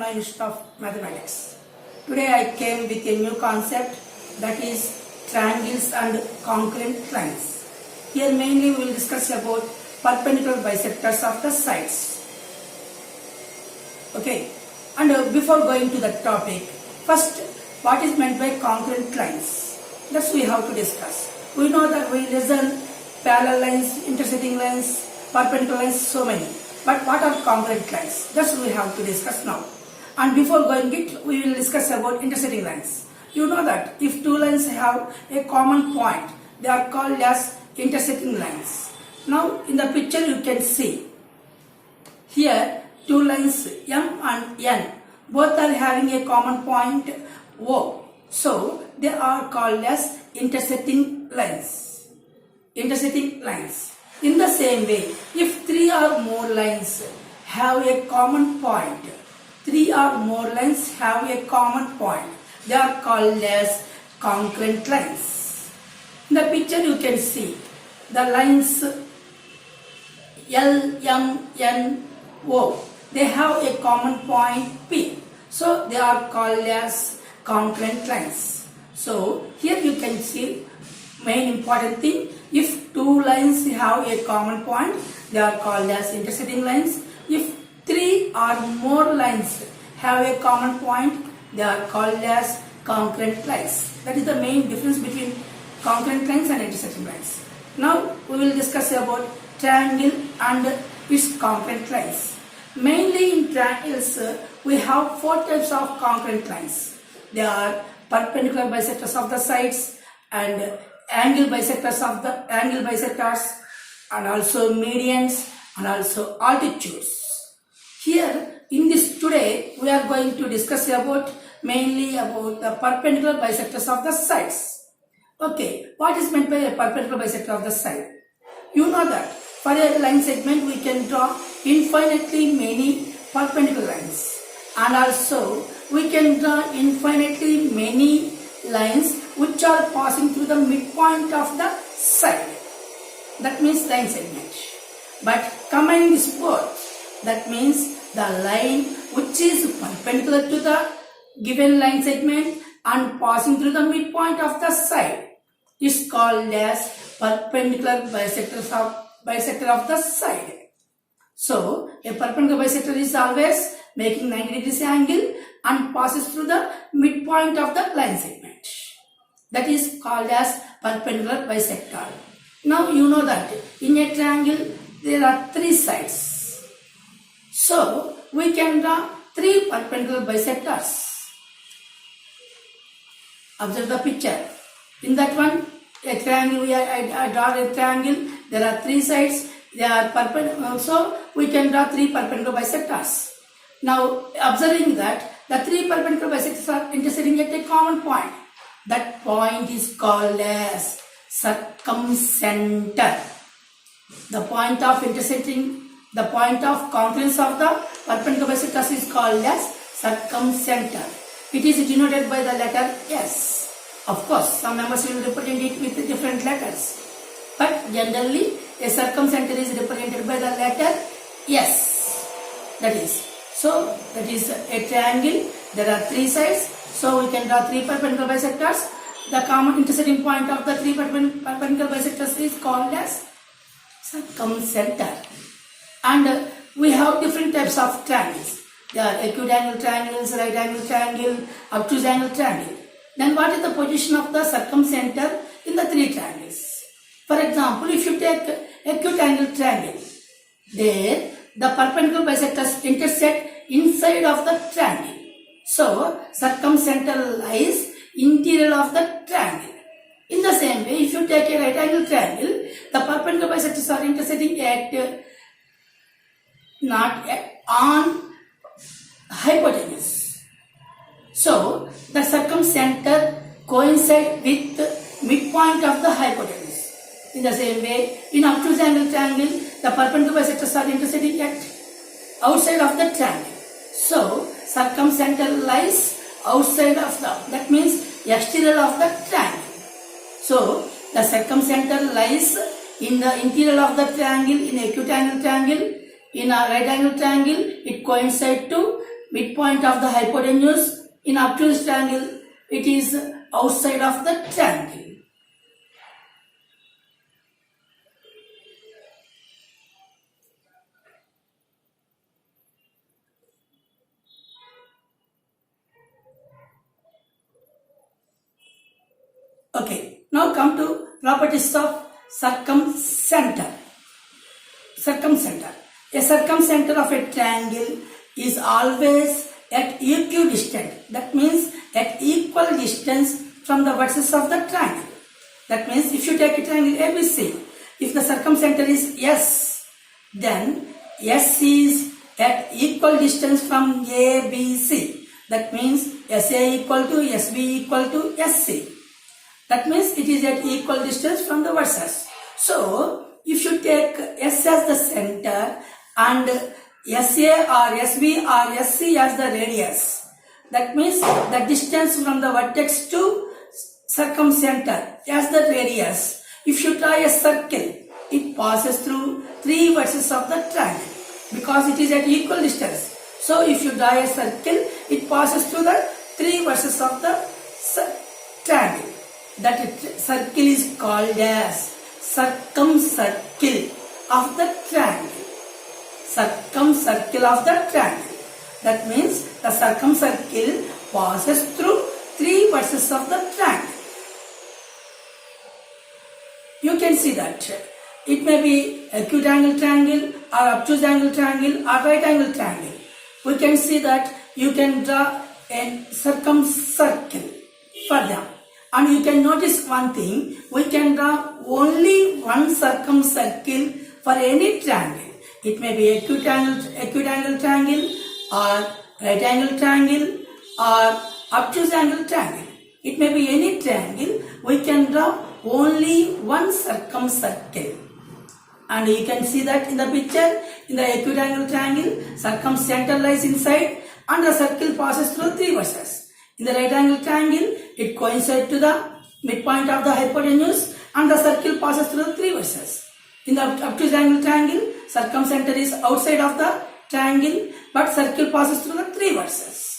Online Institute of Mathematics. Today I came with a new concept, that is triangles and congruent lines. Here mainly we will discuss about perpendicular bisectors of the sides. Okay, and before going to the topic, first what is meant by congruent lines? That's we have to discuss. We know that we listen parallel lines, intersecting lines, perpendicular lines, so many. But what are congruent lines? That's we have to discuss now. And before going it, we will discuss about intersecting lines. You know that if two lines have a common point, they are called as intersecting lines. Now in the picture you can see, here two lines M and N, both are having a common point O. So they are called as intersecting lines. Intersecting lines. In the same way, if three or more lines have a common point, they are called as congruent lines. In the picture you can see the lines L, M, N, O. They have a common point P. So they are called as congruent lines. So here you can see main important thing, if two lines have a common point, they are called as intersecting lines. If three or more lines have a common point, they are called as congruent lines. That is the main difference between congruent lines and intersecting lines. Now we will discuss about triangle and its congruent lines. Mainly in triangles, we have four types of congruent lines. They are perpendicular bisectors of the sides, and angle bisectors of the angle bisectors, and also medians, and also altitudes. Here in this today we are going to discuss mainly about the perpendicular bisectors of the sides. Okay, what is meant by a perpendicular bisector of the side? You know that for a line segment we can draw infinitely many perpendicular lines, and also we can draw infinitely many lines which are passing through the midpoint of the side. That means line segment. But combine this both, that means the line which is perpendicular to the given line segment and passing through the midpoint of the side is called as perpendicular bisector of the side. So a perpendicular bisector is always making 90 degrees angle and passes through the midpoint of the line segment. That is called as perpendicular bisector. Now you know that in a triangle there are three sides. So we can draw three perpendicular bisectors. Observe the picture. In that one, a triangle, I draw a triangle. There are three sides. They are perpendicular. So we can draw three perpendicular bisectors. Now observing that the three perpendicular bisectors are intersecting at a common point. That point is called as circumcenter. The point of intersecting, the point of congruence of the perpendicular bisectors is called as circumcenter. It is denoted by the letter S. Of course, some members will represent it with different letters. But generally, a circumcenter is represented by the letter S. That is a triangle. There are three sides. So we can draw three perpendicular bisectors. The common intersecting point of the three perpendicular bisectors is called as circumcenter. And we have different types of triangles. There are acute angle triangles, right angle triangle, obtuse angle triangle. Then what is the position of the circumcenter in the three triangles? For example, if you take acute angle triangle, there the perpendicular bisectors intersect inside of the triangle. So circumcenter lies interior of the triangle. In the same way, if you take a right angle triangle, the perpendicular bisectors are intersecting on hypotenuse. So the circumcenter coincides with the midpoint of the hypotenuse. In the same way, in obtuse angle triangle, the perpendicular bisectors are intersecting at outside of the triangle. So circumcenter lies outside of that means exterior of the triangle. So the circumcenter lies in the interior of the triangle in acute angle triangle. In a right angle triangle, it coincides to midpoint of the hypotenuse. In obtuse triangle, it is outside of the triangle. Okay, now come to properties of circumcenter. Circumcenter. A circumcenter of a triangle is always at equidistant. That means at equal distance from the vertices of the triangle. That means if you take a triangle ABC, if the circumcenter is S, then S is at equal distance from ABC. That means SA equal to SB equal to SC. That means it is at equal distance from the vertices. So, if you take S as the center and SA or SB or SC as the radius, that means the distance from the vertex to circumcenter as the radius. If you draw a circle, it passes through 3 vertices of the triangle because it is at equal distance. So, if you draw a circle, it passes through the 3 vertices of the triangle. That circle is called as circumcircle of the triangle. Circumcircle of the triangle. That means the circumcircle passes through 3 vertices of the triangle. You can see that it may be acute angle triangle or obtuse angle triangle or right angle triangle. We can see that you can draw a circumcircle for them. And you can notice one thing, we can draw only one circumcircle for any triangle. It may be acute angle triangle or right angle triangle or obtuse angle triangle. It may be any triangle, we can draw only one circumcircle. And you can see that in the picture, in the acute angle triangle, circumcenter lies inside and the circle passes through 3 vertices. In the right angle triangle, it coincides to the midpoint of the hypotenuse and the circle passes through the 3 vertices. In the obtuse angle triangle, circumcenter is outside of the triangle but circle passes through the 3 vertices.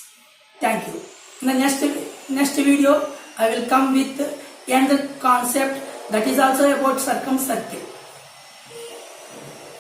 Thank you. In the next video, I will come with another concept that is also about circumcircle.